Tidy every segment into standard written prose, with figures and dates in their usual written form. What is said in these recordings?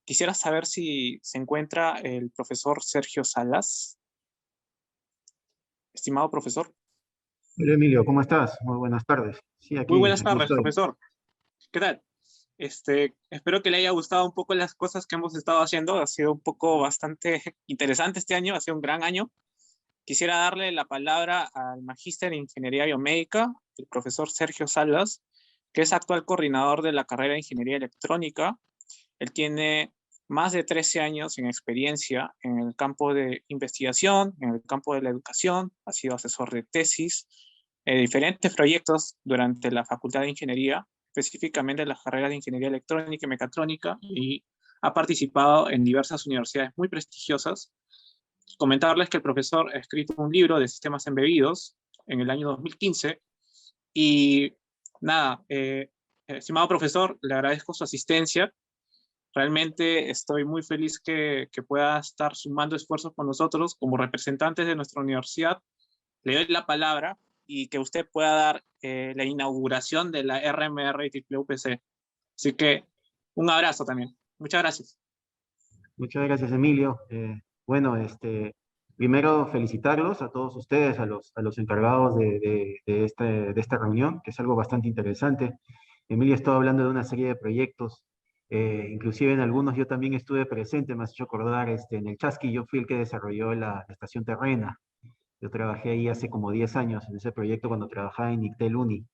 Quisiera saber si se encuentra el profesor Sergio Salas. Estimado profesor. Hola Emilio, ¿cómo estás? Muy buenas tardes. Sí, Muy aquí, buenas aquí tardes, estoy. profesor. ¿Qué tal? Espero que le haya gustado un poco las cosas que hemos estado haciendo. Ha sido un poco bastante interesante este año, ha sido un gran año. Quisiera darle la palabra al magíster en Ingeniería Biomédica, el profesor Sergio Salas, que es actual coordinador de la carrera de Ingeniería Electrónica. Él tiene más de 13 años en experiencia en el campo de investigación, en el campo de la educación, ha sido asesor de tesis, diferentes proyectos durante la Facultad de Ingeniería, específicamente en las carreras de Ingeniería Electrónica y Mecatrónica, y ha participado en diversas universidades muy prestigiosas. Comentarles que el profesor ha escrito un libro de sistemas embebidos en el año 2015 y nada, estimado profesor, le agradezco su asistencia. Realmente estoy muy feliz que pueda estar sumando esfuerzos con nosotros como representantes de nuestra universidad. Le doy la palabra y que usted pueda dar la inauguración de la RMR y UPC. Así que un abrazo también. Muchas gracias. Muchas gracias, Emilio. Bueno, primero felicitarlos a todos ustedes, a los encargados de esta reunión, que es algo bastante interesante. Emilio estaba hablando de una serie de proyectos, inclusive en algunos yo también estuve presente, me has hecho acordar, en el Chasqui yo fui el que desarrolló la estación terrena. Yo trabajé ahí hace como 10 años en ese proyecto cuando trabajaba en Ictel Uni.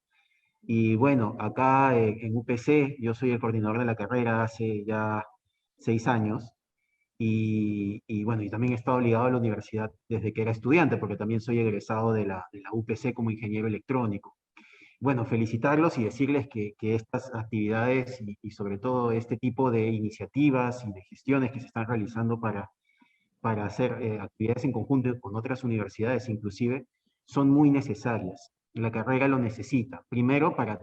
Y bueno, acá en UPC yo soy el coordinador de la carrera hace ya 6 años y bueno, y también he estado ligado a la universidad desde que era estudiante, porque también soy egresado de la UPC como ingeniero electrónico. Bueno, felicitarlos y decirles que estas actividades y sobre todo este tipo de iniciativas y de gestiones que se están realizando para hacer actividades en conjunto con otras universidades inclusive, son muy necesarias. La carrera lo necesita. Primero, para,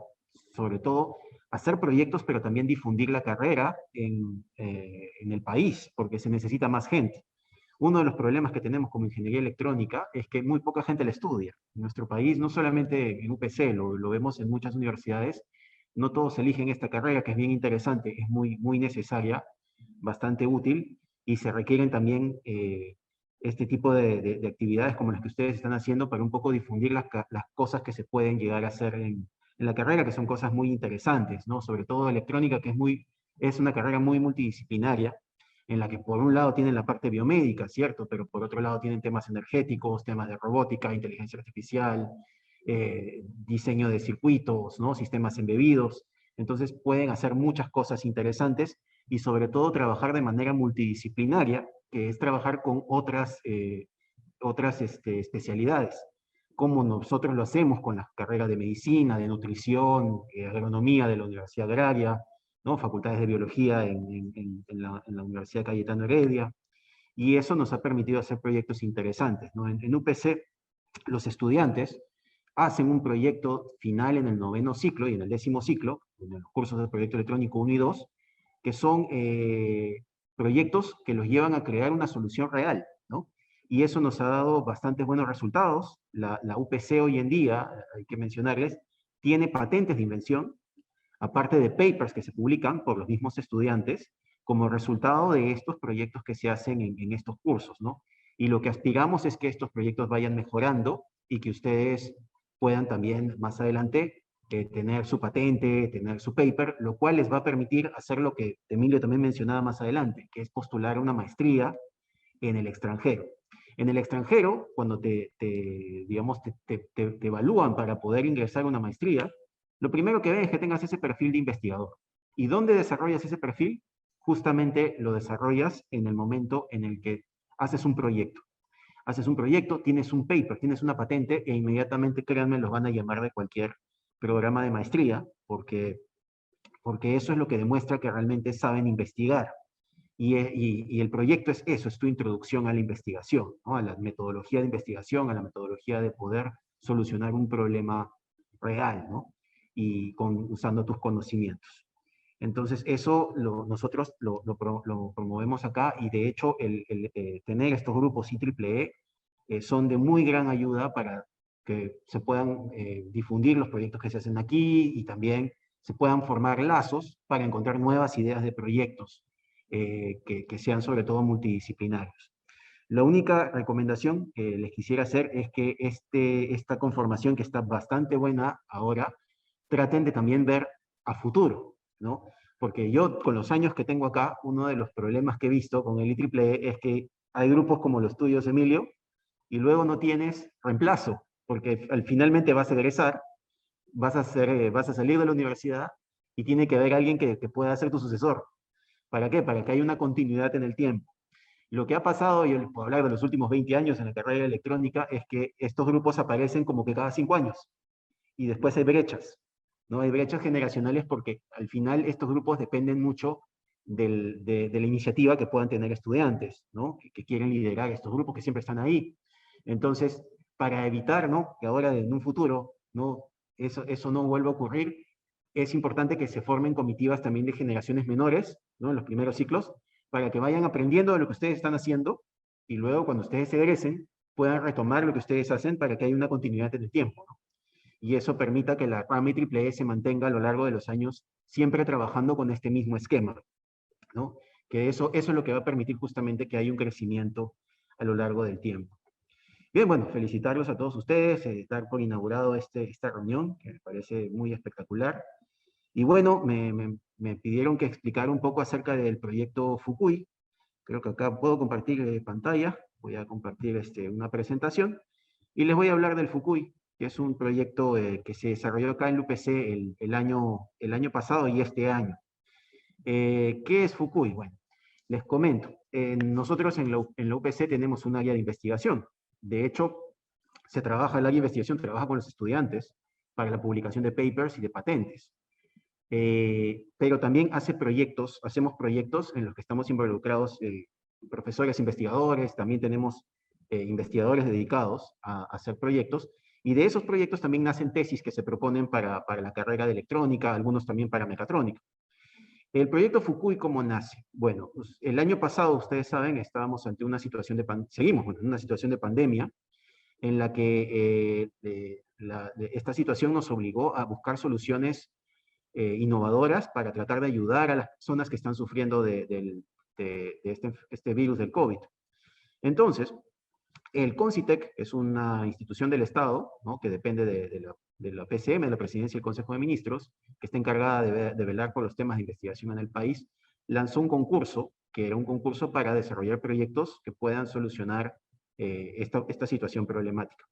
sobre todo, hacer proyectos, pero también difundir la carrera en el país, porque se necesita más gente. Uno de los problemas que tenemos como ingeniería electrónica es que muy poca gente la estudia. En nuestro país, no solamente en UPC, lo vemos en muchas universidades, no todos eligen esta carrera, que es bien interesante, es muy, muy necesaria, bastante útil, y se requieren también este tipo de actividades como las que ustedes están haciendo para un poco difundir las cosas que se pueden llegar a hacer en la carrera, que son cosas muy interesantes, ¿no? Sobre todo electrónica, que es una carrera muy multidisciplinaria, en la que por un lado tienen la parte biomédica, ¿cierto? Pero por otro lado tienen temas energéticos, temas de robótica, inteligencia artificial, diseño de circuitos, ¿no? Sistemas embebidos. Entonces pueden hacer muchas cosas interesantes y sobre todo trabajar de manera multidisciplinaria, que es trabajar con otras especialidades, como nosotros lo hacemos con las carreras de medicina, de nutrición, agronomía de la Universidad Agraria, ¿no? Facultades de biología en la Universidad Cayetano Heredia, y eso nos ha permitido hacer proyectos interesantes, ¿no? En UPC, los estudiantes hacen un proyecto final en el 9º ciclo y en el 10º ciclo, en los cursos del proyecto electrónico 1 y 2, que son proyectos que los llevan a crear una solución real, ¿no? Y eso nos ha dado bastantes buenos resultados. La UPC hoy en día, hay que mencionarles, tiene patentes de invención, aparte de papers que se publican por los mismos estudiantes, como resultado de estos proyectos que se hacen en estos cursos, ¿no? Y lo que aspiramos es que estos proyectos vayan mejorando y que ustedes puedan también más adelante tener su patente, tener su paper, lo cual les va a permitir hacer lo que Emilio también mencionaba más adelante, que es postular una maestría en el extranjero. En el extranjero, cuando digamos, te evalúan para poder ingresar a una maestría, lo primero que ven es que tengas ese perfil de investigador. ¿Y dónde desarrollas ese perfil? Justamente lo desarrollas en el momento en el que haces un proyecto. Haces un proyecto, tienes un paper, tienes una patente e inmediatamente, créanme, los van a llamar de cualquier programa de maestría porque eso es lo que demuestra que realmente saben investigar. Y el proyecto es eso, es tu introducción a la investigación, ¿no? A la metodología de investigación, a la metodología de poder solucionar un problema real, ¿no? Usando tus conocimientos. Entonces, eso nosotros lo promovemos acá y de hecho tener estos grupos IEEE son de muy gran ayuda para que se puedan difundir los proyectos que se hacen aquí y también se puedan formar lazos para encontrar nuevas ideas de proyectos que sean sobre todo multidisciplinarios. La única recomendación que les quisiera hacer es que esta conformación, que está bastante buena ahora, traten de también ver a futuro, ¿no? Porque yo, con los años que tengo acá, uno de los problemas que he visto con el IEEE es que hay grupos como los tuyos, Emilio, y luego no tienes reemplazo, porque finalmente vas a egresar, vas a salir de la universidad y tiene que haber alguien que pueda ser tu sucesor. ¿Para qué? Para que haya una continuidad en el tiempo. Lo que ha pasado, y yo les puedo hablar de los últimos 20 años en la carrera electrónica, es que estos grupos aparecen como que cada 5 años y después hay brechas, ¿no? Hay brechas generacionales porque al final estos grupos dependen mucho de la iniciativa que puedan tener estudiantes, ¿no? Que quieren liderar estos grupos que siempre están ahí. Entonces, para evitar, ¿no? Que ahora en un futuro, ¿no? Eso no vuelva a ocurrir, es importante que se formen comitivas también de generaciones menores, ¿no? En los primeros ciclos, para que vayan aprendiendo de lo que ustedes están haciendo y luego cuando ustedes se egresen puedan retomar lo que ustedes hacen para que haya una continuidad en el tiempo, ¿no? Y eso permita que la rama IEEE se mantenga a lo largo de los años siempre trabajando con este mismo esquema, ¿no? Que eso es lo que va a permitir justamente que haya un crecimiento a lo largo del tiempo. Bien, bueno, felicitarlos a todos ustedes, dar por inaugurado esta reunión, que me parece muy espectacular. Y bueno, me pidieron que explicara un poco acerca del proyecto Fukui. Creo que acá puedo compartir pantalla, voy a compartir una presentación, y les voy a hablar del Fukui, que es un proyecto que se desarrolló acá en la UPC el año pasado y este año. ¿Qué es Fukui? Bueno, les comento. Nosotros en la UPC tenemos un área de investigación. De hecho, el área de investigación trabaja con los estudiantes para la publicación de papers y de patentes. Pero también hacemos proyectos en los que estamos involucrados profesores investigadores, también tenemos investigadores dedicados a hacer proyectos, y de esos proyectos también nacen tesis que se proponen para la carrera de electrónica, algunos también para mecatrónica. El proyecto Fukui, ¿cómo nace? Bueno, pues, el año pasado, ustedes saben, estábamos ante una situación seguimos en una situación de pandemia en la que esta situación nos obligó a buscar soluciones innovadoras para tratar de ayudar a las personas que están sufriendo de este virus del COVID. Entonces, el CONCITEC es una institución del Estado, ¿no? Que depende de la PCM, de la Presidencia del Consejo de Ministros, que está encargada de velar por los temas de investigación en el país, lanzó un concurso, que era un concurso para desarrollar proyectos que puedan solucionar esta situación problemática.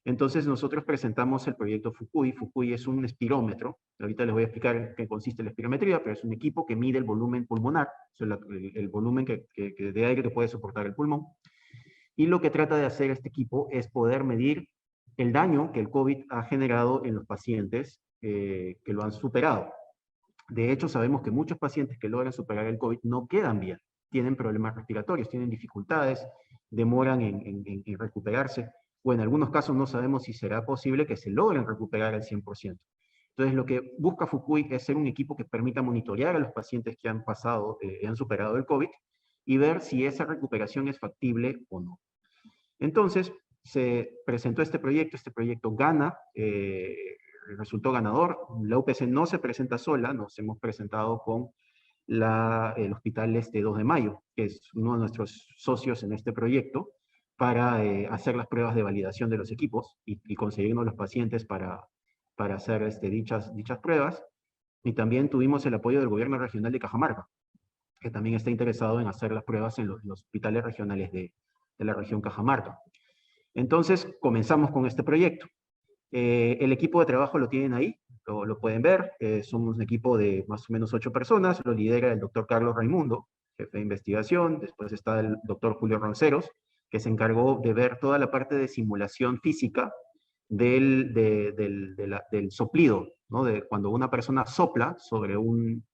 Entonces nosotros presentamos el proyecto Fukui. Fukui es un espirómetro. Ahorita les voy a explicar en qué consiste la espirometría, pero es un equipo que mide el volumen pulmonar, o sea, el volumen de aire que puede soportar el pulmón. Y lo que trata de hacer este equipo es poder medir el daño que el COVID ha generado en los pacientes que lo han superado. De hecho, sabemos que muchos pacientes que logran superar el COVID no quedan bien. Tienen problemas respiratorios, tienen dificultades, demoran en recuperarse, o en algunos casos no sabemos si será posible que se logren recuperar al 100%. Entonces, lo que busca Fukui es ser un equipo que permita monitorear a los pacientes que han pasado, han superado el COVID, y ver si esa recuperación es factible o no. Entonces, se presentó este proyecto gana, resultó ganador. La UPC no se presenta sola, nos hemos presentado con el Hospital 2 de Mayo, que es uno de nuestros socios en este proyecto, para hacer las pruebas de validación de los equipos y conseguirnos los pacientes para hacer dichas pruebas. Y también tuvimos el apoyo del gobierno regional de Cajamarca, que también está interesado en hacer las pruebas en los hospitales regionales de la región Cajamarca. Entonces, comenzamos con este proyecto. El equipo de trabajo lo tienen ahí, lo pueden ver. Somos un equipo de más o menos 8 personas. Lo lidera el doctor Carlos Raimundo, jefe de investigación. Después está el doctor Julio Ronceros, que se encargó de ver toda la parte de simulación física del soplido, ¿no? De cuando una persona sopla sobre un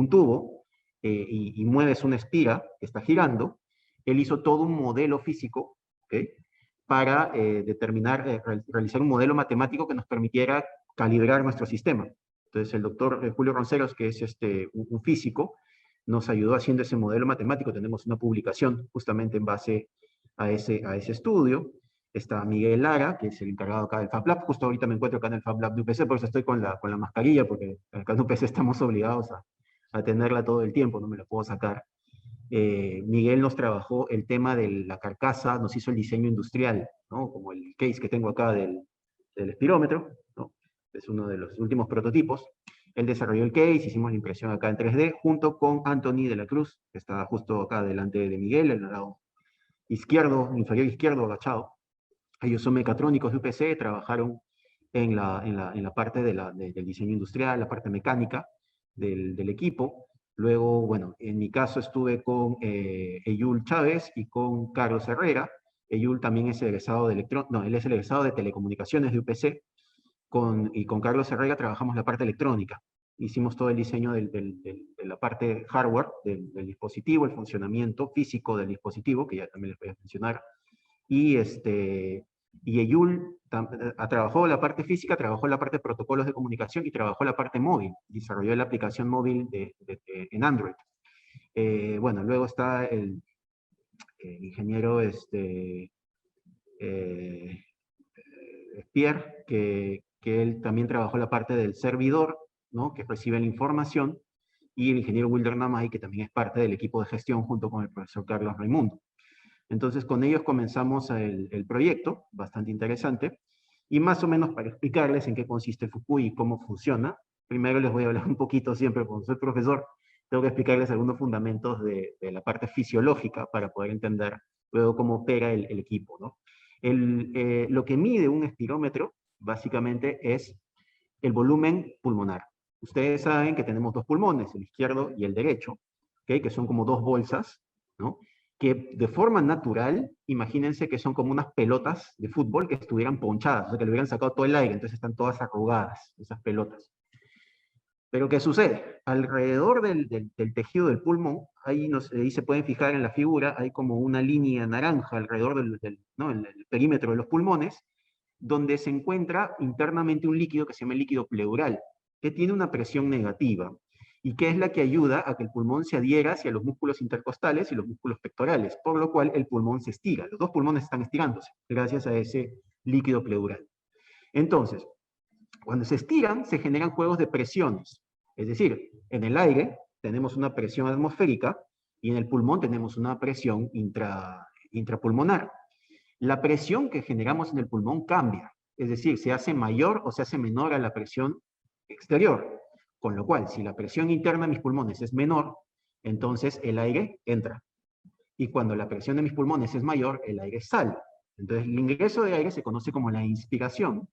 tubo y mueves una espira que está girando. Él hizo todo un modelo físico, ¿okay? Para realizar un modelo matemático que nos permitiera calibrar nuestro sistema. Entonces el doctor Julio Ronceros, que es un físico, nos ayudó haciendo ese modelo matemático. Tenemos una publicación justamente en base a ese estudio. Está Miguel Lara, que es el encargado acá del Fab Lab. Justo ahorita me encuentro acá en el Fab Lab de UPC, por eso estoy con la mascarilla, porque acá en UPC estamos obligados a a tenerla todo el tiempo, no me la puedo sacar. Miguel nos trabajó el tema de la carcasa, nos hizo el diseño industrial, ¿no? Como el case que tengo acá del espirómetro, ¿no? Es uno de los últimos prototipos. Él desarrolló el case, hicimos la impresión acá en 3D, junto con Anthony de la Cruz, que está justo acá delante de Miguel, en el lado izquierdo, inferior izquierdo, agachado. Ellos son mecatrónicos de UPC, trabajaron en la parte del diseño industrial, la parte mecánica del equipo. Luego, bueno, en mi caso estuve con Eyul Chávez y con Carlos Herrera. Eyul también es egresado de él es el egresado de telecomunicaciones de UPC. Y con Carlos Herrera trabajamos la parte electrónica. Hicimos todo el diseño de la parte hardware del dispositivo, el funcionamiento físico del dispositivo, que ya también les voy a mencionar. Y Eyul trabajó la parte física, trabajó la parte de protocolos de comunicación y trabajó la parte móvil. Desarrolló la aplicación móvil en Android. Bueno, luego está el ingeniero Pierre, que él también trabajó la parte del servidor, ¿no? Que recibe la información, y el ingeniero Wilder Namay, que también es parte del equipo de gestión junto con el profesor Carlos Raimundo. Entonces, con ellos comenzamos el proyecto, bastante interesante, y más o menos para explicarles en qué consiste Fukui y cómo funciona, primero les voy a hablar un poquito siempre, como soy profesor, tengo que explicarles algunos fundamentos de la parte fisiológica para poder entender luego cómo opera el equipo, ¿no? Lo que mide un espirómetro, básicamente, es el volumen pulmonar. Ustedes saben que tenemos dos pulmones, el izquierdo y el derecho, ¿okay? Que son como dos bolsas, ¿no? Que de forma natural, imagínense que son como unas pelotas de fútbol que estuvieran ponchadas, o sea, que le hubieran sacado todo el aire, entonces están todas arrugadas, esas pelotas. Pero ¿qué sucede? Alrededor del tejido del pulmón, ahí se pueden fijar en la figura, hay como una línea naranja alrededor ¿no? el perímetro de los pulmones, donde se encuentra internamente un líquido que se llama el líquido pleural, que tiene una presión negativa y que es la que ayuda a que el pulmón se adhiera hacia los músculos intercostales y los músculos pectorales, por lo cual el pulmón se estira. Los dos pulmones están estirándose gracias a ese líquido pleural. Entonces, cuando se estiran, se generan juegos de presiones. Es decir, en el aire tenemos una presión atmosférica y en el pulmón tenemos una presión intrapulmonar. La presión que generamos en el pulmón cambia, es decir, se hace mayor o se hace menor a la presión exterior. Con lo cual, si la presión interna de mis pulmones es menor, entonces el aire entra. Y cuando la presión de mis pulmones es mayor, el aire sale. Entonces, el ingreso de aire se conoce como la inspiración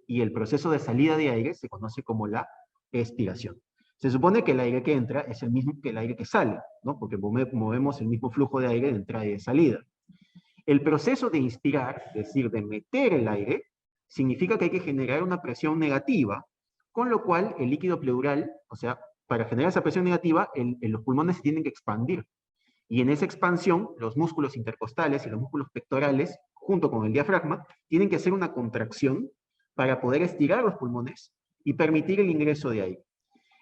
y el proceso de salida de aire se conoce como la expiración. Se supone que el aire que entra es el mismo que el aire que sale, ¿no? Porque movemos el mismo flujo de aire de entrada y de salida. El proceso de inspirar, es decir, de meter el aire, significa que hay que generar una presión negativa, con lo cual el líquido pleural, o sea, para generar esa presión negativa, los pulmones se tienen que expandir. Y en esa expansión, los músculos intercostales y los músculos pectorales, junto con el diafragma, tienen que hacer una contracción para poder estirar los pulmones y permitir el ingreso de aire.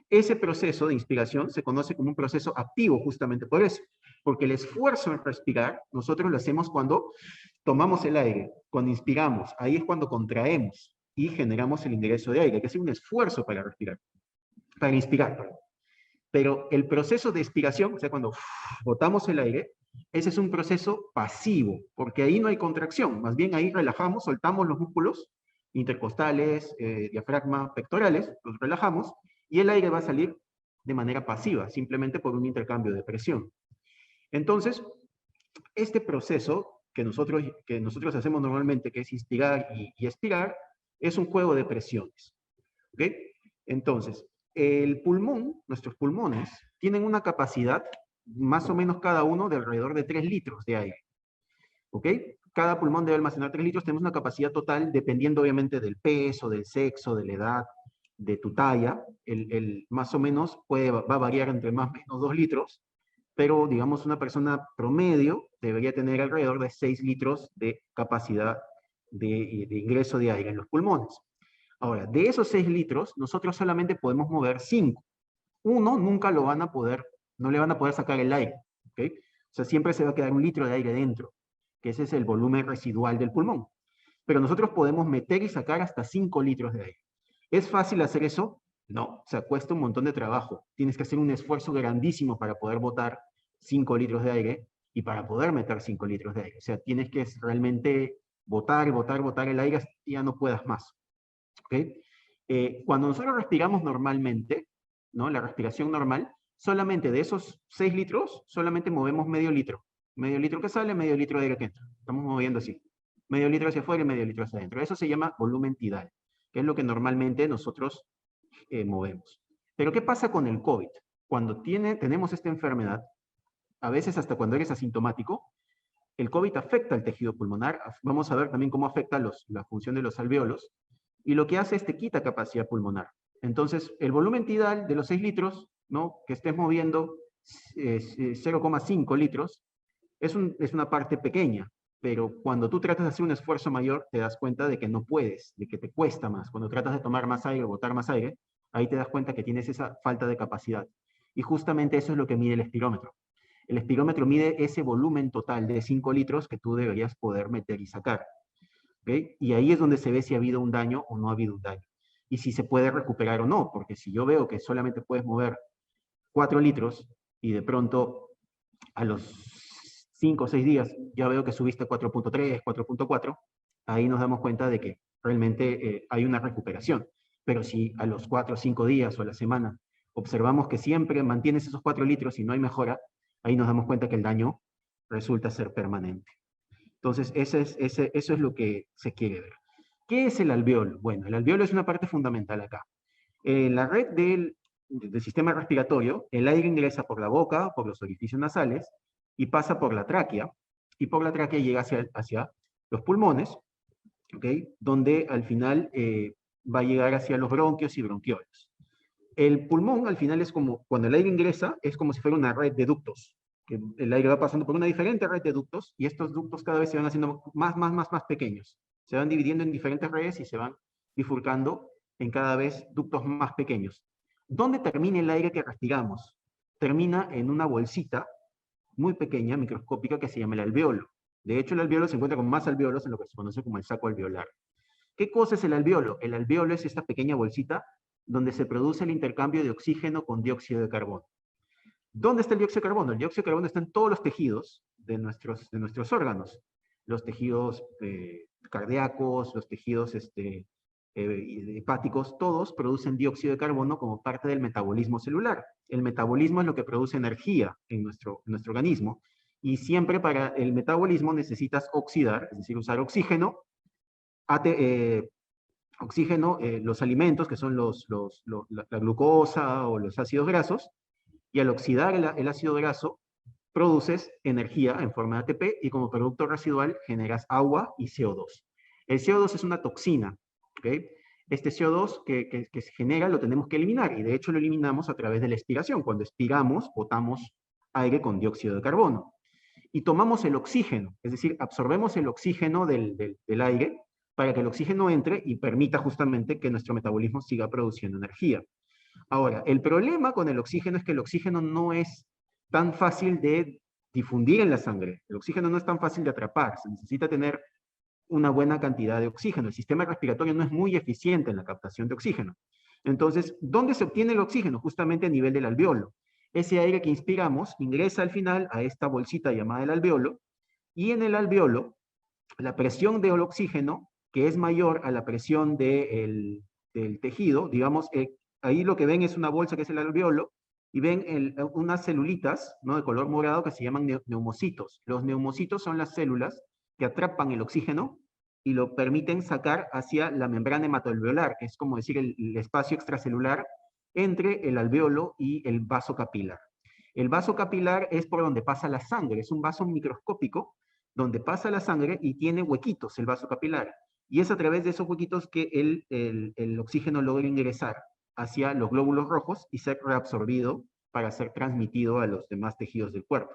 Ese proceso de inspiración se conoce como un proceso activo justamente por eso, porque el esfuerzo en respirar nosotros lo hacemos cuando tomamos el aire, cuando inspiramos, ahí es cuando contraemos y generamos el ingreso de aire, hay que hacer un esfuerzo para respirar, para inspirar, perdón. Pero el proceso de expiración, o sea, cuando botamos el aire, ese es un proceso pasivo, porque ahí no hay contracción, más bien ahí relajamos, soltamos los músculos intercostales, diafragma, pectorales, los relajamos, y el aire va a salir de manera pasiva, simplemente por un intercambio de presión. Entonces, este proceso que nosotros hacemos normalmente, que es inspirar y expirar, es un juego de presiones. ¿Ok? Entonces, el pulmón, nuestros pulmones, tienen una capacidad, más o menos cada uno, de alrededor de 3 litros de aire. ¿Ok? Cada pulmón debe almacenar 3 litros. Tenemos una capacidad total, dependiendo obviamente del peso, del sexo, de la edad, de tu talla. Más o menos va a variar entre más o menos 2 litros, pero digamos una persona promedio debería tener alrededor de 6 litros de capacidad de ingreso de aire en los pulmones. Ahora, de esos 6 litros, nosotros solamente podemos mover 5. Uno nunca no le van a poder sacar el aire, ¿ok? O sea, siempre se va a quedar 1 litro de aire dentro, que ese es el volumen residual del pulmón. Pero nosotros podemos meter y sacar hasta 5 litros de aire. ¿Es fácil hacer eso? No, o sea, cuesta un montón de trabajo. Tienes que hacer un esfuerzo grandísimo para poder botar 5 litros de aire y para poder meter 5 litros de aire. O sea, tienes que realmente botar, botar, botar el aire hasta que ya no puedas más. ¿Ok? Cuando nosotros respiramos normalmente, ¿no? La respiración normal, solamente de esos 6 litros, solamente movemos medio litro. Medio litro que sale, medio litro de aire que entra. Estamos moviendo así. Medio litro hacia afuera y medio litro hacia adentro. Eso se llama volumen tidal, que es lo que normalmente nosotros movemos. Pero ¿qué pasa con el COVID? Cuando tenemos esta enfermedad, a veces hasta cuando eres asintomático, el COVID afecta al tejido pulmonar. Vamos a ver también cómo afecta la función de los alvéolos. Y lo que hace es te quita capacidad pulmonar. Entonces, el volumen tidal de los 6 litros, ¿no? Que estés moviendo 0,5 litros, es una parte pequeña, pero cuando tú tratas de hacer un esfuerzo mayor, te das cuenta de que no puedes, de que te cuesta más. Cuando tratas de tomar más aire, botar más aire, ahí te das cuenta que tienes esa falta de capacidad. Y justamente eso es lo que mide el espirómetro. El espirómetro mide ese volumen total de 5 litros que tú deberías poder meter y sacar. ¿Okay? Y ahí es donde se ve si ha habido un daño o no ha habido un daño. Y si se puede recuperar o no, porque si yo veo que solamente puedes mover 4 litros y de pronto a los 5 o 6 días ya veo que subiste a 4.3, 4.4, ahí nos damos cuenta de que realmente hay una recuperación. Pero si a los 4 o 5 días o a la semana observamos que siempre mantienes esos 4 litros y no hay mejora, ahí nos damos cuenta que el daño resulta ser permanente. Entonces, eso es lo que se quiere ver. ¿Qué es el alveolo? Bueno, el alveolo es una parte fundamental acá. En la red del sistema respiratorio, el aire ingresa por la boca, por los orificios nasales, y pasa por la tráquea, y por la tráquea llega hacia los pulmones, ¿okay? Donde al final va a llegar hacia los bronquios y bronquioles. El pulmón al final es como, cuando el aire ingresa, es como si fuera una red de ductos, que el aire va pasando por una diferente red de ductos, y estos ductos cada vez se van haciendo más pequeños. Se van dividiendo en diferentes redes y se van bifurcando en cada vez ductos más pequeños. ¿Dónde termina el aire que respiramos? Termina en una bolsita muy pequeña, microscópica, que se llama el alveolo. De hecho, el alveolo se encuentra con más alveolos en lo que se conoce como el saco alveolar. ¿Qué cosa es el alveolo? El alveolo es esta pequeña bolsita donde se produce el intercambio de oxígeno con dióxido de carbono. ¿Dónde está el dióxido de carbono? El dióxido de carbono está en todos los tejidos de nuestros órganos. Los tejidos cardíacos, los tejidos hepáticos, todos producen dióxido de carbono como parte del metabolismo celular. El metabolismo es lo que produce energía en nuestro organismo, y siempre para el metabolismo necesitas oxidar, es decir, usar oxígeno, los alimentos, que son la glucosa o los ácidos grasos, y al oxidar el ácido graso, produces energía en forma de ATP, y como producto residual generas agua y CO2. El CO2 es una toxina, ¿okay? Este CO2 que se genera lo tenemos que eliminar, y de hecho lo eliminamos a través de la expiración. Cuando expiramos, botamos aire con dióxido de carbono. Y tomamos el oxígeno, es decir, absorbemos el oxígeno del aire para que el oxígeno entre y permita justamente que nuestro metabolismo siga produciendo energía. Ahora, el problema con el oxígeno es que el oxígeno no es tan fácil de difundir en la sangre. El oxígeno no es tan fácil de atrapar. Se necesita tener una buena cantidad de oxígeno. El sistema respiratorio no es muy eficiente en la captación de oxígeno. Entonces, ¿dónde se obtiene el oxígeno? Justamente a nivel del alveolo. Ese aire que inspiramos ingresa al final a esta bolsita llamada el alveolo, y en el alveolo, la presión del oxígeno, que es mayor a la presión del tejido, digamos, ahí lo que ven es una bolsa que es el alveolo, y ven unas celulitas, ¿no?, de color morado, que se llaman neumocitos. Los neumocitos son las células que atrapan el oxígeno y lo permiten sacar hacia la membrana hematoalveolar, que es como decir el espacio extracelular entre el alveolo y el vaso capilar. El vaso capilar es por donde pasa la sangre, es un vaso microscópico donde pasa la sangre y tiene huequitos el vaso capilar. Y es a través de esos huequitos que el oxígeno logra ingresar hacia los glóbulos rojos y ser reabsorbido para ser transmitido a los demás tejidos del cuerpo.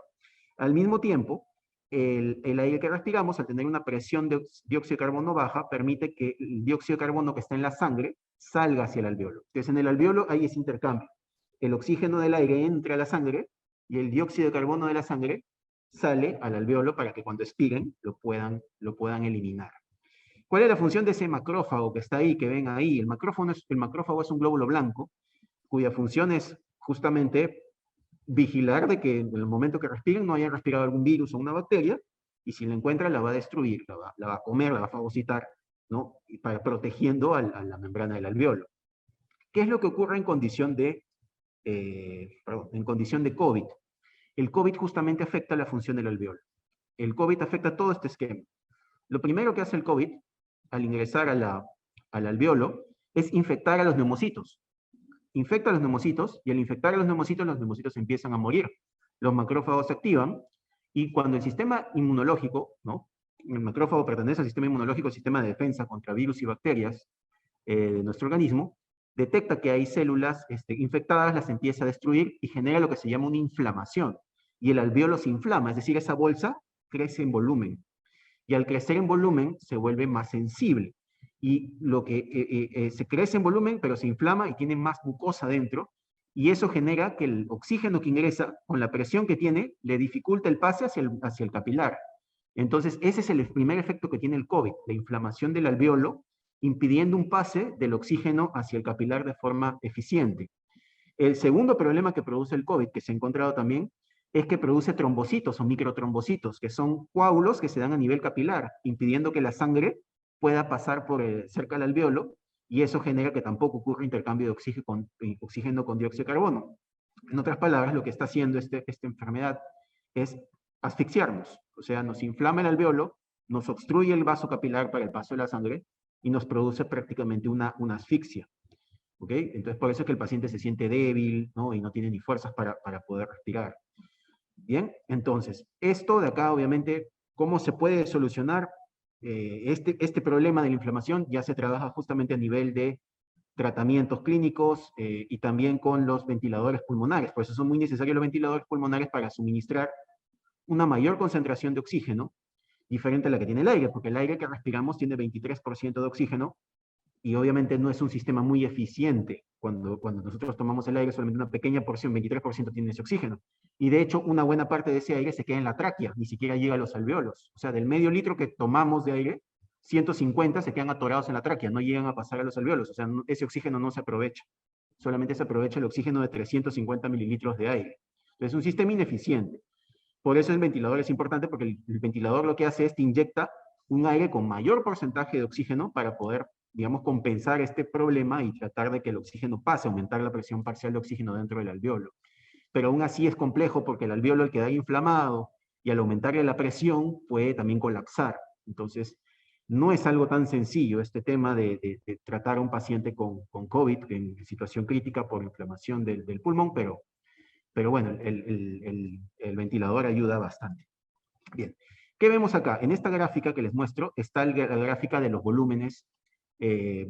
Al mismo tiempo, el aire que respiramos, al tener una presión de dióxido de carbono baja, permite que el dióxido de carbono que está en la sangre salga hacia el alveolo. Entonces, en el alveolo hay ese intercambio. El oxígeno del aire entra a la sangre y el dióxido de carbono de la sangre sale al alveolo para que cuando expiren lo puedan eliminar. ¿Cuál es la función de ese macrófago que está ahí, que ven ahí? El macrófago es un glóbulo blanco cuya función es justamente vigilar de que en el momento que respiren no hayan respirado algún virus o una bacteria, y si la encuentra la va a destruir, la va a comer, la va a fagocitar, ¿no? Y protegiendo a la membrana del alveolo. ¿Qué es lo que ocurre en condición en condición de COVID? El COVID justamente afecta la función del alveolo. El COVID afecta todo este esquema. Lo primero que hace el COVID al ingresar al alveolo es infectar a los neumocitos. Infecta a los neumocitos, y al infectar a los neumocitos empiezan a morir. Los macrófagos se activan, y cuando el sistema inmunológico, ¿no? El macrófago pertenece al sistema inmunológico, el sistema de defensa contra virus y bacterias de nuestro organismo, detecta que hay células infectadas, las empieza a destruir y genera lo que se llama una inflamación. Y el alveolo se inflama, es decir, esa bolsa crece en volumen. Y al crecer en volumen se vuelve más sensible. Y lo que se crece en volumen, pero se inflama y tiene más mucosa dentro. Y eso genera que el oxígeno que ingresa, con la presión que tiene, le dificulta el pase hacia el capilar. Entonces, ese es el primer efecto que tiene el COVID, la inflamación del alveolo, impidiendo un pase del oxígeno hacia el capilar de forma eficiente. El segundo problema que produce el COVID, que se ha encontrado también, es que produce trombocitos o microtrombocitos, que son coágulos que se dan a nivel capilar, impidiendo que la sangre pueda pasar cerca del alveolo, y eso genera que tampoco ocurra intercambio de oxígeno con dióxido de carbono. En otras palabras, lo que está haciendo esta enfermedad es asfixiarnos, o sea, nos inflama el alveolo, nos obstruye el vaso capilar para el paso de la sangre y nos produce prácticamente una asfixia. ¿Ok? Entonces, por eso es que el paciente se siente débil, ¿no? Y no tiene ni fuerzas para poder respirar. Bien, entonces, esto de acá, obviamente, ¿cómo se puede solucionar este problema de la inflamación? Ya se trabaja justamente a nivel de tratamientos clínicos y también con los ventiladores pulmonares. Por eso son muy necesarios los ventiladores pulmonares para suministrar una mayor concentración de oxígeno, diferente a la que tiene el aire, porque el aire que respiramos tiene 23% de oxígeno, y obviamente no es un sistema muy eficiente. Cuando nosotros tomamos el aire, solamente una pequeña porción, 23% tiene ese oxígeno. Y de hecho, una buena parte de ese aire se queda en la tráquea, ni siquiera llega a los alveolos. O sea, del medio litro que tomamos de aire, 150 se quedan atorados en la tráquea, no llegan a pasar a los alveolos. O sea, ese oxígeno no se aprovecha. Solamente se aprovecha el oxígeno de 350 mililitros de aire. Entonces, es un sistema ineficiente. Por eso el ventilador es importante, porque el ventilador lo que hace es te inyecta un aire con mayor porcentaje de oxígeno para poder, digamos, compensar este problema y tratar de que el oxígeno pase, aumentar la presión parcial de oxígeno dentro del alveolo. Pero aún así es complejo, porque el alveolo al quedar inflamado y al aumentarle la presión puede también colapsar. Entonces, no es algo tan sencillo este tema de tratar a un paciente con COVID en situación crítica por inflamación del pulmón, pero bueno, el ventilador ayuda bastante. Bien, ¿qué vemos acá? En esta gráfica que les muestro está la gráfica de los volúmenes de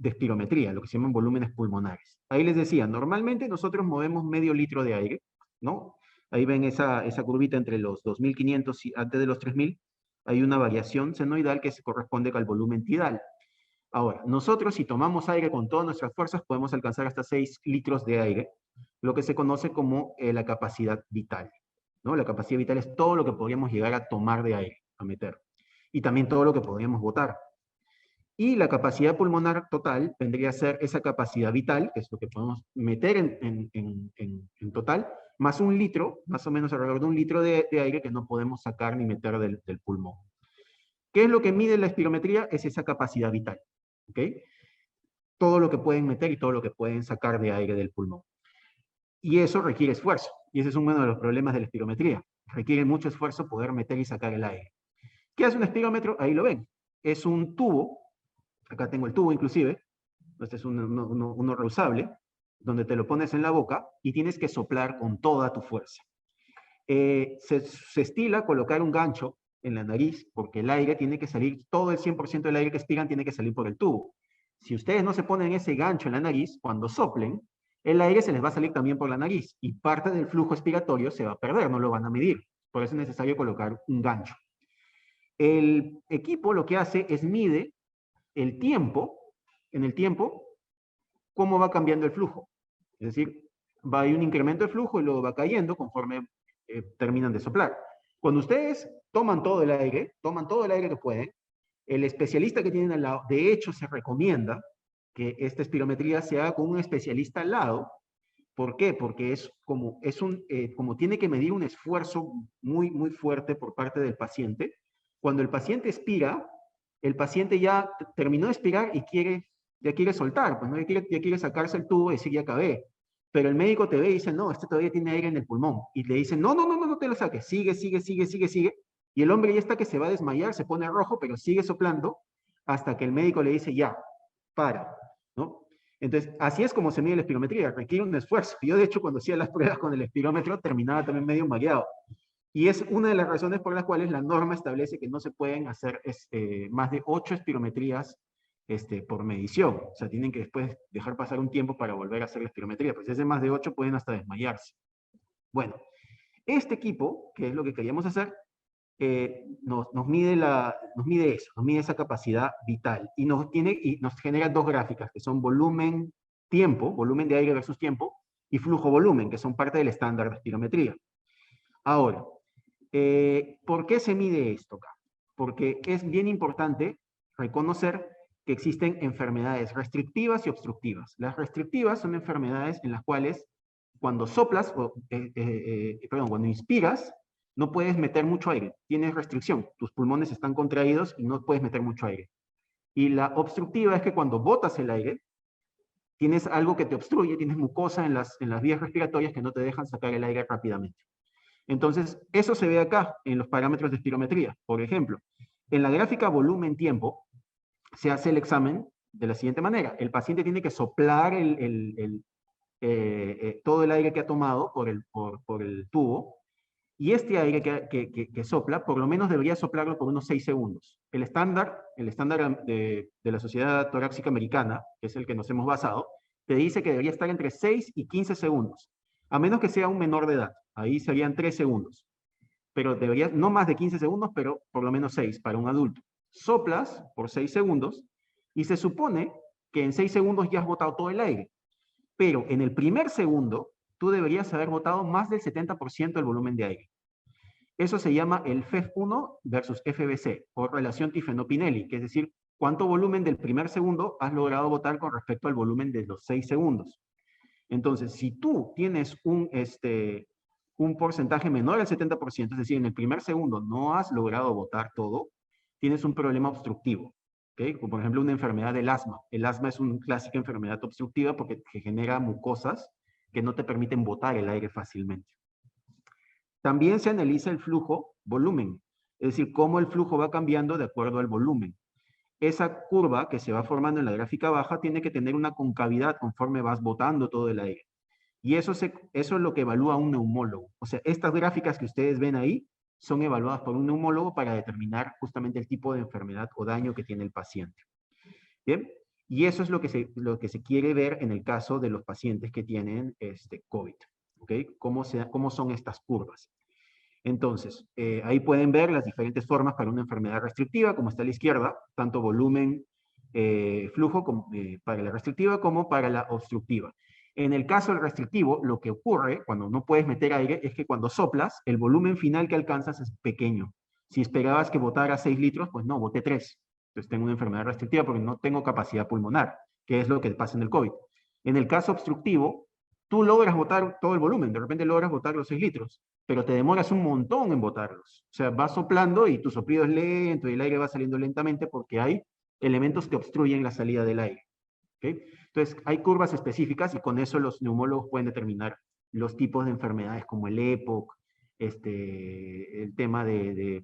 espirometría, lo que se llaman volúmenes pulmonares. Ahí les decía, normalmente nosotros movemos medio litro de aire, ¿no? Ahí ven esa curvita entre los 2.500 y antes de los 3.000, hay una variación senoidal que se corresponde al volumen tidal. Ahora, nosotros si tomamos aire con todas nuestras fuerzas, podemos alcanzar hasta 6 litros de aire, lo que se conoce como la capacidad vital, ¿no? La capacidad vital es todo lo que podríamos llegar a tomar de aire, a meter, y también todo lo que podríamos botar. Y la capacidad pulmonar total vendría a ser esa capacidad vital, que es lo que podemos meter en total, más un litro, más o menos alrededor de un litro de aire que no podemos sacar ni meter del pulmón. ¿Qué es lo que mide la espirometría? Es esa capacidad vital, ¿ok? Todo lo que pueden meter y todo lo que pueden sacar de aire del pulmón. Y eso requiere esfuerzo, y ese es uno de los problemas de la espirometría. Requiere mucho esfuerzo poder meter y sacar el aire. ¿Qué hace un espirómetro? Ahí lo ven. Es un tubo, acá tengo el tubo inclusive, este es uno reusable, donde te lo pones en la boca y tienes que soplar con toda tu fuerza. Se estila colocar un gancho en la nariz, porque el aire tiene que salir, todo el 100% del aire que expiran tiene que salir por el tubo. Si ustedes no se ponen ese gancho en la nariz, cuando soplen, el aire se les va a salir también por la nariz, y parte del flujo expiratorio se va a perder, no lo van a medir. Por eso es necesario colocar un gancho. El equipo lo que hace es mide el tiempo, en el tiempo, cómo va cambiando el flujo. Es decir, hay un incremento de flujo y luego va cayendo conforme terminan de soplar. Cuando ustedes toman todo el aire que pueden, el especialista que tienen al lado, de hecho se recomienda que esta espirometría se haga con un especialista al lado, ¿Por qué? Porque como tiene que medir un esfuerzo muy, muy fuerte por parte del paciente. Cuando el paciente expira, el paciente ya terminó de expirar y ya quiere soltar, pues, ¿no? Ya quiere sacarse el tubo y decir, ya acabé. Pero el médico te ve y dice, no, este todavía tiene aire en el pulmón. Y le dice, no, no, no, no, no te lo saques. Sigue, sigue, sigue, sigue, sigue. Y el hombre ya está que se va a desmayar, se pone rojo, pero sigue soplando hasta que el médico le dice, ya, para, ¿no? Entonces, así es como se mide la espirometría, requiere un esfuerzo. Yo, de hecho, cuando hacía las pruebas con el espirómetro, terminaba también medio mareado. Y es una de las razones por las cuales la norma establece que no se pueden hacer más de 8 espirometrías por medición. O sea, tienen que después dejar pasar un tiempo para volver a hacer la espirometría. Pues si es más de 8, pueden hasta desmayarse. Bueno, este equipo, que es lo que queríamos hacer, nos mide eso, nos mide esa capacidad vital y nos genera dos gráficas que son volumen-tiempo, volumen de aire versus tiempo, y flujo-volumen, que son parte del estándar de espirometría. Ahora, ¿por qué se mide esto acá? Porque es bien importante reconocer que existen enfermedades restrictivas y obstructivas. Las restrictivas son enfermedades en las cuales cuando soplas, cuando inspiras, no puedes meter mucho aire, tienes restricción, tus pulmones están contraídos y no puedes meter mucho aire. Y la obstructiva es que cuando botas el aire, tienes algo que te obstruye, tienes mucosa en las vías respiratorias que no te dejan sacar el aire rápidamente. Entonces, eso se ve acá en los parámetros de espirometría. Por ejemplo, en la gráfica volumen-tiempo, se hace el examen de la siguiente manera. El paciente tiene que soplar todo el aire que ha tomado por el tubo, y este aire que sopla, por lo menos debería soplarlo por unos 6 segundos. El estándar de la Sociedad Torácica Americana, que es el que nos hemos basado, te dice que debería estar entre 6 y 15 segundos, a menos que sea un menor de edad. Ahí serían 3 segundos. Pero debería, no más de 15 segundos, pero por lo menos 6 para un adulto. Soplas por 6 segundos y se supone que en 6 segundos ya has botado todo el aire. Pero en el primer segundo, tú deberías haber botado más del 70% del volumen de aire. Eso se llama el FEV1 versus FBC, o relación Tifenot-Pinelli, que es decir, cuánto volumen del primer segundo has logrado botar con respecto al volumen de los 6 segundos. Entonces, si tú tienes un porcentaje menor al 70%, es decir, en el primer segundo no has logrado botar todo, tienes un problema obstructivo. ¿Okay? Como por ejemplo una enfermedad del asma. El asma es una clásica enfermedad obstructiva porque genera mucosas que no te permiten botar el aire fácilmente. También se analiza el flujo volumen, es decir, cómo el flujo va cambiando de acuerdo al volumen. Esa curva que se va formando en la gráfica baja tiene que tener una concavidad conforme vas botando todo el aire. Y eso es lo que evalúa un neumólogo. O sea, estas gráficas que ustedes ven ahí son evaluadas por un neumólogo para determinar justamente el tipo de enfermedad o daño que tiene el paciente. ¿Bien? Y eso es lo que se quiere ver en el caso de los pacientes que tienen COVID. ¿Ok? ¿Cómo son estas curvas? Entonces, ahí pueden ver las diferentes formas para una enfermedad restrictiva, como está a la izquierda, tanto volumen, flujo para la restrictiva como para la obstructiva. En el caso del restrictivo, lo que ocurre cuando no puedes meter aire es que cuando soplas, el volumen final que alcanzas es pequeño. Si esperabas que botara 6 litros, pues no, boté 3. Entonces tengo una enfermedad restrictiva porque no tengo capacidad pulmonar, que es lo que pasa en el COVID. En el caso obstructivo, tú logras botar todo el volumen, de repente logras botar los 6 litros, pero te demoras un montón en botarlos. O sea, vas soplando y tu soplido es lento y el aire va saliendo lentamente porque hay elementos que obstruyen la salida del aire. ¿Okay? Entonces, hay curvas específicas y con eso los neumólogos pueden determinar los tipos de enfermedades como el EPOC, el tema de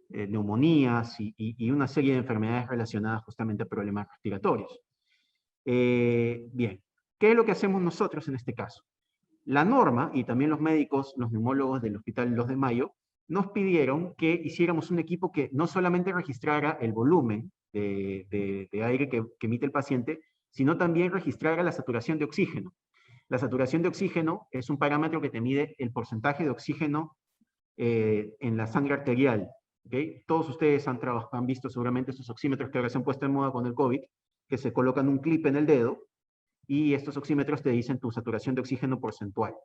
neumonías y una serie de enfermedades relacionadas justamente a problemas respiratorios. Bien, ¿qué es lo que hacemos nosotros en este caso? La norma, y también los médicos, los neumólogos del Hospital 2 de Mayo, nos pidieron que hiciéramos un equipo que no solamente registrara el volumen de aire que emite el paciente, sino también registrara la saturación de oxígeno. La saturación de oxígeno es un parámetro que te mide el porcentaje de oxígeno en la sangre arterial. ¿Okay? Todos ustedes han visto seguramente estos oxímetros que ahora se han puesto en moda con el COVID, que se colocan un clip en el dedo, y estos oxímetros te dicen tu saturación de oxígeno porcentual.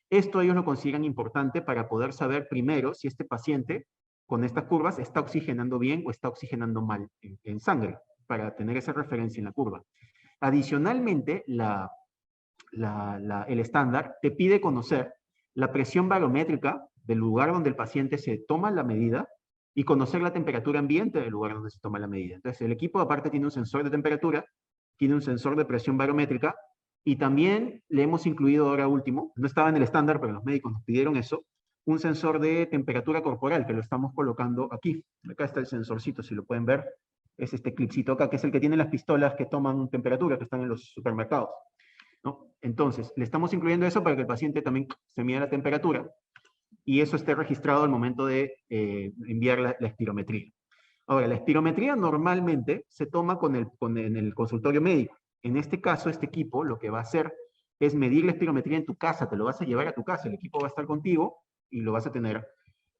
Esto ellos lo consideran importante para poder saber primero si este paciente con estas curvas está oxigenando bien o está oxigenando mal en sangre, para tener esa referencia en la curva. Adicionalmente, el estándar te pide conocer la presión barométrica del lugar donde el paciente se toma la medida y conocer la temperatura ambiente del lugar donde se toma la medida. Entonces, el equipo aparte tiene un sensor de temperatura, tiene un sensor de presión barométrica y también le hemos incluido ahora último, no estaba en el estándar, pero los médicos nos pidieron eso, un sensor de temperatura corporal que lo estamos colocando aquí. Acá está el sensorcito, si lo pueden ver. Es este clipcito acá, que es el que tiene las pistolas que toman temperatura, que están en los supermercados, ¿no? Entonces, le estamos incluyendo eso para que el paciente también se mida la temperatura y eso esté registrado al momento de enviar la espirometría. Ahora, la espirometría normalmente se toma en el consultorio médico. En este caso, este equipo lo que va a hacer es medir la espirometría en tu casa, te lo vas a llevar a tu casa, el equipo va a estar contigo y lo vas a tener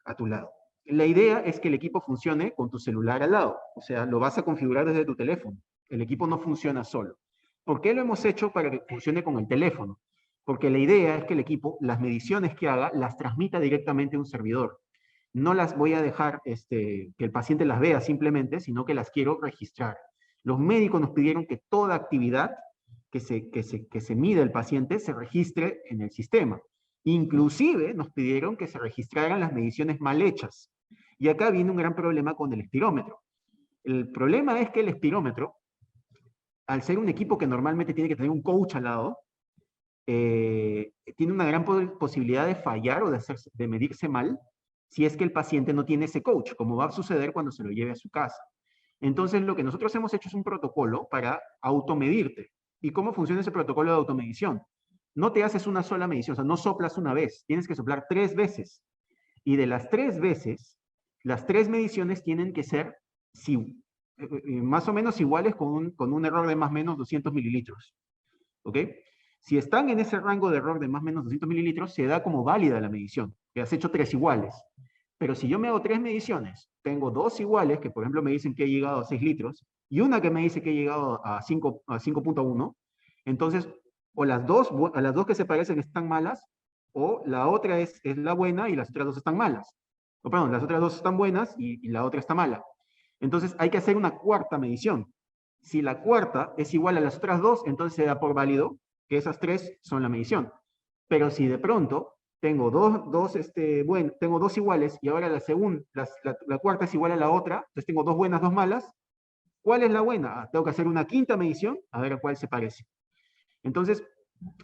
a tu lado. La idea es que el equipo funcione con tu celular al lado, o sea, lo vas a configurar desde tu teléfono. El equipo no funciona solo. ¿Por qué lo hemos hecho para que funcione con el teléfono? Porque la idea es que el equipo, las mediciones que haga, las transmita directamente a un servidor. No las voy a dejar que el paciente las vea simplemente, sino que las quiero registrar. Los médicos nos pidieron que toda actividad que se mide el paciente se registre en el sistema. Inclusive nos pidieron que se registraran las mediciones mal hechas. Y acá viene un gran problema con el espirómetro. El problema es que el espirómetro, al ser un equipo que normalmente tiene que tener un coach al lado, tiene una gran posibilidad de fallar o de medirse mal si es que el paciente no tiene ese coach, como va a suceder cuando se lo lleve a su casa. Entonces, lo que nosotros hemos hecho es un protocolo para automedirte. ¿Y cómo funciona ese protocolo de automedición? No te haces una sola medición, o sea, no soplas una vez, tienes que soplar 3 veces. Y de las 3 veces, las 3 mediciones tienen que ser más o menos iguales con un error de más o menos 200 mililitros. ¿Ok? Si están en ese rango de error de más o menos 200 mililitros, se da como válida la medición, que has hecho 3 iguales. Pero si yo me hago 3 mediciones, tengo 2 iguales, que por ejemplo me dicen que he llegado a 6 litros, y una que me dice que he llegado a 5.1, entonces, o las dos que se parecen están malas, o la otra es la buena y las otras 2 están malas. O perdón, las otras 2 están buenas y la otra está mala. Entonces hay que hacer una cuarta medición. Si la cuarta es igual a las otras 2, entonces se da por válido que esas 3 son la medición. Pero si de pronto tengo tengo 2 iguales y ahora la cuarta es igual a la otra, entonces tengo 2 buenas, 2 malas, ¿cuál es la buena? Tengo que hacer una quinta medición a ver a cuál se parece. Entonces,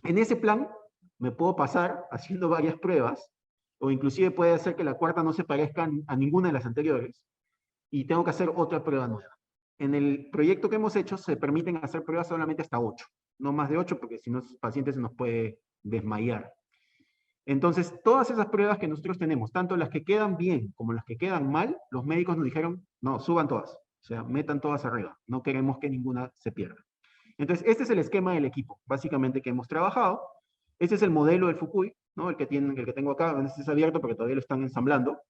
en ese plan me puedo pasar haciendo varias pruebas, o inclusive puede ser que la cuarta no se parezca a ninguna de las anteriores, y tengo que hacer otra prueba nueva. En el proyecto que hemos hecho se permiten hacer pruebas solamente hasta 8, no más de 8, porque si no el paciente se nos puede desmayar. Entonces, todas esas pruebas que nosotros tenemos, tanto las que quedan bien como las que quedan mal, los médicos nos dijeron, no, suban todas, o sea, metan todas arriba, no queremos que ninguna se pierda. Entonces, este es el esquema del equipo, básicamente, que hemos trabajado. Este es el modelo del Fukui, ¿no? El que tengo acá, este es abierto porque todavía lo están ensamblando.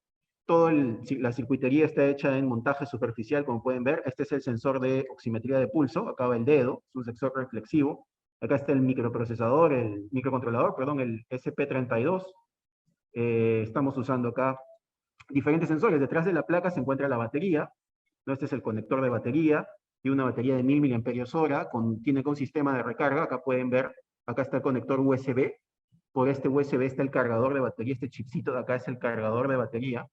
La circuitería está hecha en montaje superficial, como pueden ver. Este es el sensor de oximetría de pulso, acá va el dedo, es un sensor reflexivo. Acá está el microcontrolador, perdón, el SP32. Estamos usando acá diferentes sensores. Detrás de la placa se encuentra la batería, ¿no? Este es el conector de batería, y una batería de 1000 mAh, tiene con sistema de recarga. Acá pueden ver, acá está el conector USB. Por este USB está el cargador de batería, este chipcito de acá es el cargador de batería,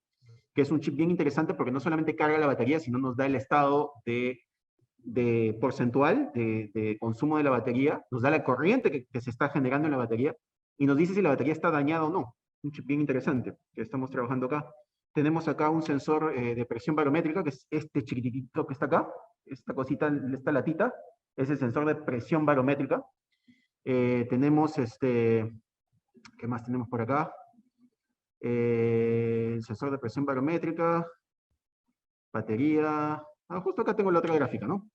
que es un chip bien interesante porque no solamente carga la batería, sino nos da el estado de porcentual de consumo de la batería, nos da la corriente que se está generando en la batería, y nos dice si la batería está dañada o no. Un chip bien interesante que estamos trabajando acá. Tenemos acá un sensor de presión barométrica, que es este chiquitito que está acá, esta cosita, esta latita, es el sensor de presión barométrica. Tenemos ¿qué más tenemos por acá? El sensor de presión barométrica, batería. Justo acá tengo la otra gráfica, ¿no?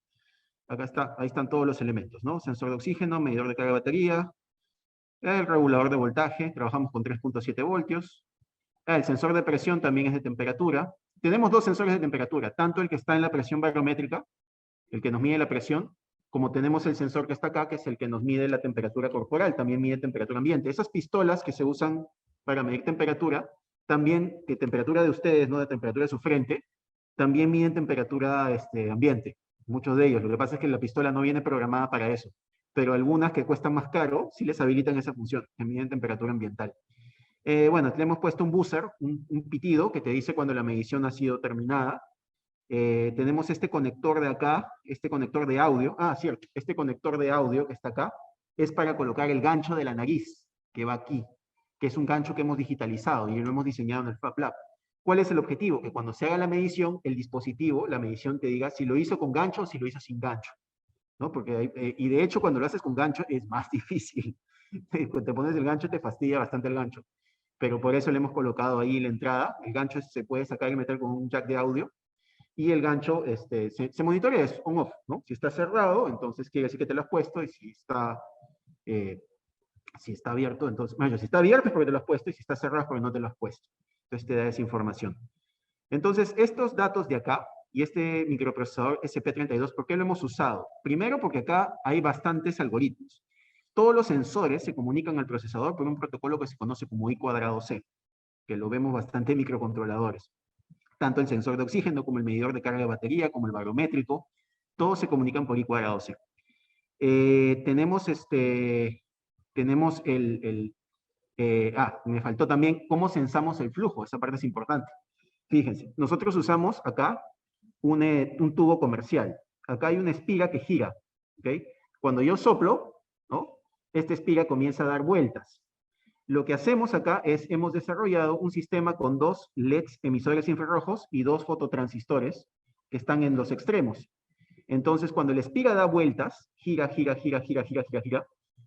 Acá está, ahí están todos los elementos, ¿no? Sensor de oxígeno, medidor de carga de batería, el regulador de voltaje, trabajamos con 3.7 voltios. El sensor de presión también es de temperatura. Tenemos 2 sensores de temperatura, tanto el que está en la presión barométrica, el que nos mide la presión, como tenemos el sensor que está acá, que es el que nos mide la temperatura corporal, también mide temperatura ambiente. Esas pistolas que se usan para medir temperatura, también, de temperatura de ustedes, no de temperatura de su frente, también miden temperatura ambiente. muchos de ellos. Lo que pasa es que la pistola no viene programada para eso, pero algunas que cuestan más caro sí les habilitan esa función, que miden temperatura ambiental. Bueno, le hemos puesto un buzzer, un pitido que te dice cuando la medición ha sido terminada. Tenemos este conector de acá, este conector de audio. Ah, cierto, este conector de audio que está acá es para colocar el gancho de la nariz que va aquí, que es un gancho que hemos digitalizado y lo hemos diseñado en el FabLab. ¿Cuál es el objetivo? Que cuando se haga la medición, el dispositivo, la medición te diga si lo hizo con gancho o si lo hizo sin gancho, ¿no? Porque y de hecho, cuando lo haces con gancho es más difícil. Cuando te pones el gancho, te fastidia bastante el gancho. Pero por eso le hemos colocado ahí la entrada. El gancho se puede sacar y meter con un jack de audio. Y el gancho se monitorea, es on-off, ¿no? Si está cerrado, entonces quiere decir que te lo has puesto. Y si está abierto, entonces, bueno, si está abierto es porque te lo has puesto. Y si está cerrado es porque no te lo has puesto. Entonces te da esa información. Entonces, estos datos de acá y este microprocesador SP32, ¿por qué lo hemos usado? Primero, porque acá hay bastantes algoritmos. Todos los sensores se comunican al procesador por un protocolo que se conoce como I²C, que lo vemos bastante en microcontroladores. Tanto el sensor de oxígeno como el medidor de carga de batería, como el barométrico, todos se comunican por I²C. Tenemos me faltó también cómo sensamos el flujo, esa parte es importante. Fíjense, nosotros usamos acá un tubo comercial. Acá hay una espiga que gira, ¿ok? Cuando yo soplo, ¿no? Esta espiga comienza a dar vueltas. Lo que hacemos acá es, hemos desarrollado un sistema con 2 LEDs emisores infrarrojos y 2 fototransistores que están en los extremos. Entonces, cuando la espiga da vueltas, gira,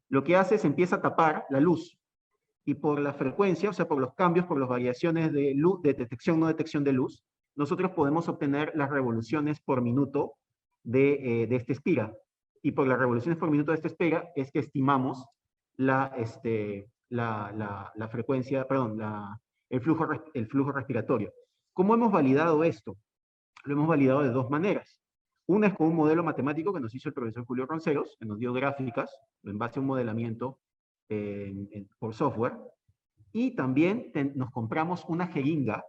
lo que hace es empieza a tapar la luz. Y por la frecuencia, o sea, por los cambios, por las variaciones de luz, de detección, no detección de luz, nosotros podemos obtener las revoluciones por minuto de esta espiga. Y por las revoluciones por minuto de esta espiga es que estimamos la frecuencia, perdón, el flujo respiratorio. ¿Cómo hemos validado esto? Lo hemos validado de 2 maneras. Una es con un modelo matemático que nos hizo el profesor Julio Ronceros, que nos dio gráficas en base a un modelamiento por software. Y también nos compramos una jeringa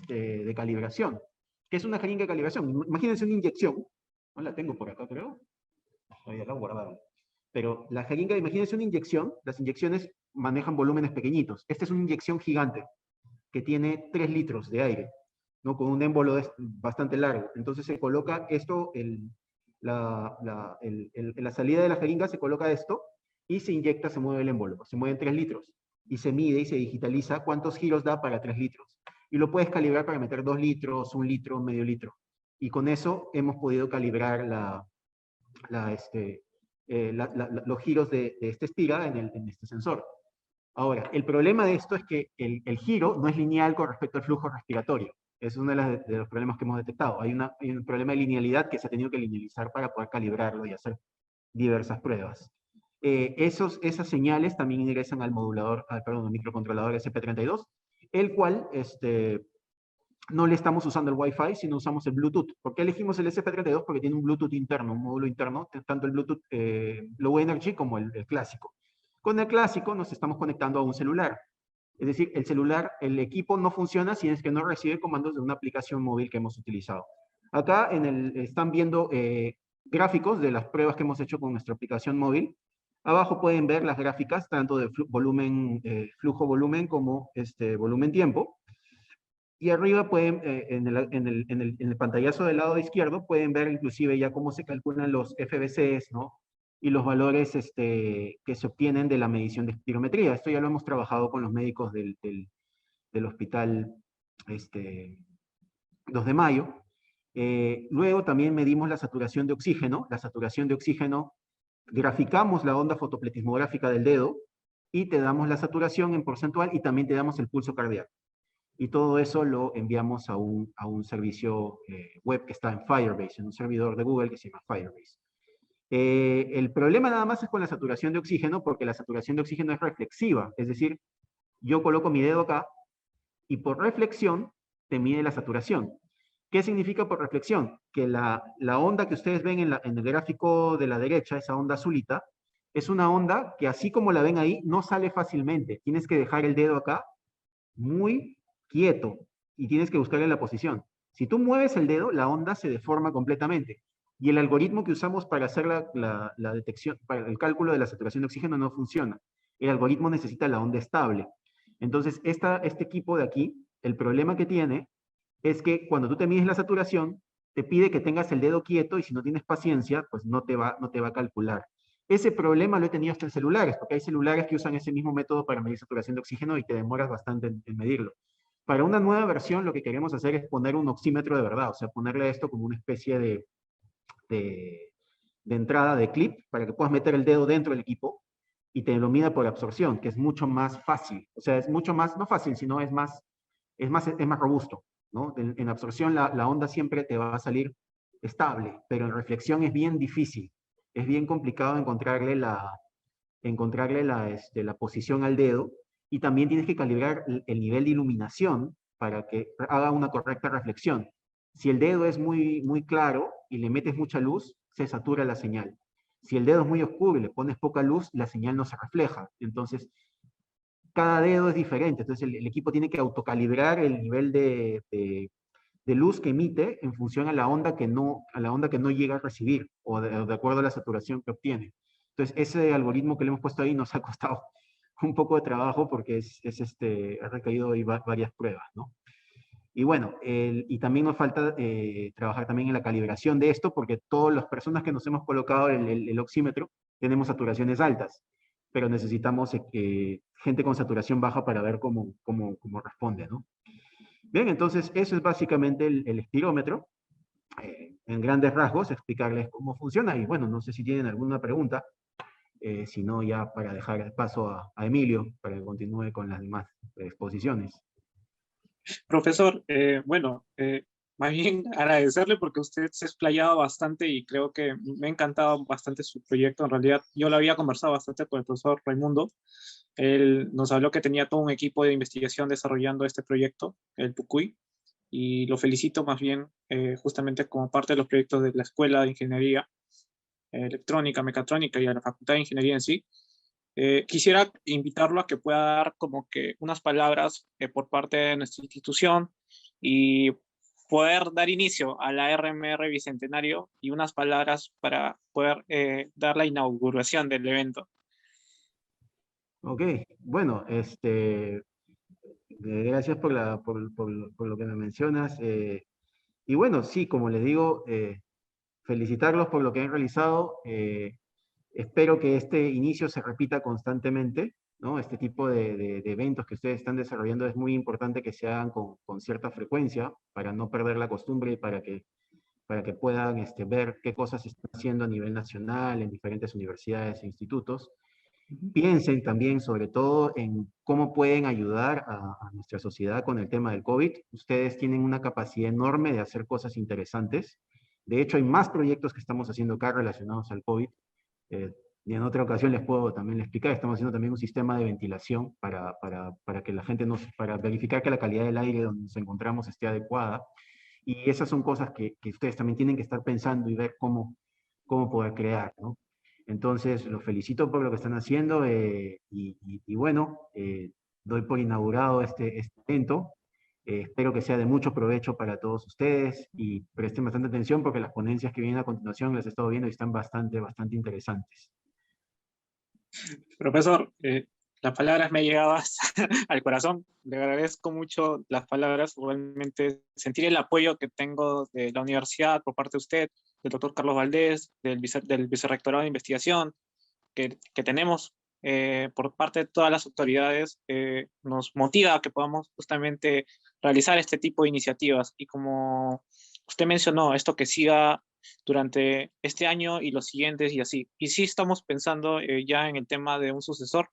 de calibración. ¿Qué es una jeringa de calibración? Imagínense una inyección. No la tengo por acá, creo. Ya la guardaron. Pero la jeringa, imagínense una inyección. Las inyecciones manejan volúmenes pequeñitos. Esta es una inyección gigante que tiene 3 litros de aire, ¿no? Con un émbolo bastante largo. Entonces se coloca esto, en la salida de la jeringa se coloca esto y se inyecta, se mueve el émbolo. Se mueven 3 litros y se mide y se digitaliza cuántos giros da para 3 litros. Y lo puedes calibrar para meter 2 litros, 1 litro, medio litro. Y con eso hemos podido calibrar los giros de esta espiga en este sensor. Ahora, el problema de esto es que el giro no es lineal con respecto al flujo respiratorio. Es uno de los problemas que hemos detectado. Hay un problema de linealidad que se ha tenido que linealizar para poder calibrarlo y hacer diversas pruebas. Esas señales también ingresan al al microcontrolador SP32, el cual no le estamos usando el Wi-Fi, sino usamos el Bluetooth. ¿Por qué elegimos el SP32? Porque tiene un Bluetooth interno, un módulo interno, tanto el Bluetooth Low Energy como el clásico. Con el clásico nos estamos conectando a un celular. Es decir, el equipo no funciona si es que no recibe comandos de una aplicación móvil que hemos utilizado. Acá están viendo gráficos de las pruebas que hemos hecho con nuestra aplicación móvil. Abajo pueden ver las gráficas tanto de flujo-volumen como volumen-tiempo. Y arriba pueden, en el pantallazo del lado izquierdo, pueden ver inclusive ya cómo se calculan los FBCs, ¿no? Y los valores que se obtienen de la medición de espirometría. Esto ya lo hemos trabajado con los médicos del hospital 2 de Mayo. Luego también medimos la saturación de oxígeno. La saturación de oxígeno, graficamos la onda fotopletismográfica del dedo y te damos la saturación en porcentual y también te damos el pulso cardíaco. Y todo eso lo enviamos a un servicio web que está en Firebase, en un servidor de Google que se llama Firebase. El problema nada más es con la saturación de oxígeno, porque la saturación de oxígeno es reflexiva. Es decir, yo coloco mi dedo acá y por reflexión te mide la saturación. ¿Qué significa por reflexión? Que la onda que ustedes ven en el gráfico de la derecha, esa onda azulita, es una onda que así como la ven ahí, no sale fácilmente. Tienes que dejar el dedo acá muy quieto y tienes que buscarle la posición. Si tú mueves el dedo, la onda se deforma completamente. y el algoritmo que usamos para hacer la detección, para el cálculo de la saturación de oxígeno no funciona. El algoritmo necesita la onda estable. Entonces, este equipo de aquí, el problema que tiene es que cuando tú te mides la saturación, te pide que tengas el dedo quieto y si no tienes paciencia, pues no te va a calcular. Ese problema lo he tenido hasta en celulares, porque hay celulares que usan ese mismo método para medir saturación de oxígeno y te demoras bastante en medirlo. Para una nueva versión, lo que queremos hacer es poner un oxímetro de verdad, o sea, ponerle esto como una especie de, de entrada de clip para que puedas meter el dedo dentro del equipo y te lo mida por absorción, que es mucho más fácil. O sea, es mucho más, no fácil, sino es más robusto, ¿no? En absorción la onda siempre te va a salir estable, pero en reflexión es bien difícil. Es bien complicado encontrarle la posición al dedo y también tienes que calibrar el nivel de iluminación para que haga una correcta reflexión. Si el dedo es muy, muy claro y le metes mucha luz, se satura la señal. Si el dedo es muy oscuro y le pones poca luz, la señal no se refleja. Entonces, cada dedo es diferente. Entonces, el equipo tiene que autocalibrar el nivel de luz que emite en función a la onda que no llega a recibir o de acuerdo a la saturación que obtiene. Entonces, ese algoritmo que le hemos puesto ahí nos ha costado un poco de trabajo porque ha recaído ahí varias pruebas, ¿no? Y bueno, y también nos falta trabajar también en la calibración de esto, porque todas las personas que nos hemos colocado el oxímetro tenemos saturaciones altas, pero necesitamos gente con saturación baja para ver cómo responde, ¿no? Bien, entonces eso es básicamente el espirómetro. En grandes rasgos, explicarles cómo funciona. Y bueno, no sé si tienen alguna pregunta, si no, ya para dejar el paso a Emilio para que continúe con las demás exposiciones. Profesor, bueno, más bien agradecerle porque usted se ha explayado bastante y creo que me ha encantado bastante su proyecto. En realidad, yo lo había conversado bastante con el profesor Raimundo. Él nos habló que tenía todo un equipo de investigación desarrollando este proyecto, el PUCUI, y lo felicito más bien justamente como parte de los proyectos de la Escuela de Ingeniería Electrónica, Mecatrónica y a la Facultad de Ingeniería en sí. Quisiera invitarlo a que pueda dar como que unas palabras por parte de nuestra institución y poder dar inicio a la RMR Bicentenario y unas palabras para poder dar la inauguración del evento. Ok, bueno, gracias por lo que me mencionas. Y bueno, sí, como les digo, felicitarlos por lo que han realizado. Espero que este inicio se repita constantemente, ¿no? Este tipo de eventos que ustedes están desarrollando es muy importante que se hagan con cierta frecuencia para no perder la costumbre y para que puedan ver qué cosas se están haciendo a nivel nacional en diferentes universidades e institutos. Piensen también, sobre todo, en cómo pueden ayudar a nuestra sociedad con el tema del COVID. Ustedes tienen una capacidad enorme de hacer cosas interesantes. De hecho, hay más proyectos que estamos haciendo acá relacionados al COVID. Y en otra ocasión les puedo también explicar, estamos haciendo también un sistema de ventilación para que la gente para verificar que la calidad del aire donde nos encontramos esté adecuada. Y esas son cosas que ustedes también tienen que estar pensando y ver cómo poder crear, ¿no? Entonces, los felicito por lo que están haciendo y bueno, doy por inaugurado este evento. Espero que sea de mucho provecho para todos ustedes y presten bastante atención porque las ponencias que vienen a continuación las he estado viendo y están bastante, bastante interesantes. Profesor, las palabras me llegaban al corazón. Le agradezco mucho las palabras, realmente sentir el apoyo que tengo de la universidad por parte de usted, del doctor Carlos Valdés, del Vicerrectorado de Investigación que tenemos por parte de todas las autoridades, nos motiva a que podamos justamente realizar este tipo de iniciativas. Y como usted mencionó, esto que siga durante este año y los siguientes y así. Y sí estamos pensando ya en el tema de un sucesor.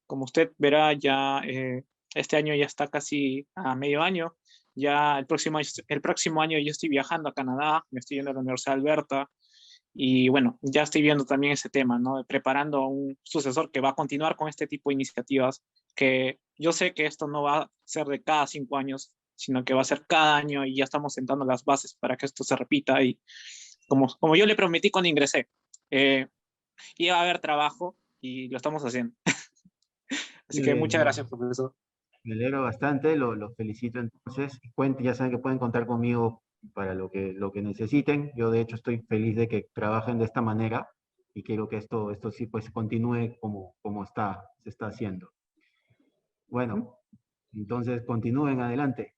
Como usted verá, ya este año ya está casi a medio año. Ya el próximo año yo estoy viajando a Canadá, me estoy yendo a la Universidad de Alberta. Y bueno, ya estoy viendo también ese tema, ¿no? Preparando a un sucesor que va a continuar con este tipo de iniciativas, que yo sé que esto no va a ser de cada 5 años, sino que va a ser cada año y ya estamos sentando las bases para que esto se repita. Y como yo le prometí cuando ingresé, eh, iba a haber trabajo y lo estamos haciendo. Así Muy que bien, muchas bueno, gracias, profesor. me alegro bastante, los felicito entonces. Ya saben que pueden contar conmigo para lo que necesiten. Yo de hecho estoy feliz de que trabajen de esta manera y quiero que esto sí pues continúe como se está haciendo. Bueno, entonces continúen adelante.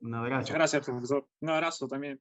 Un Muchas abrazo. gracias, profesor. Un abrazo también.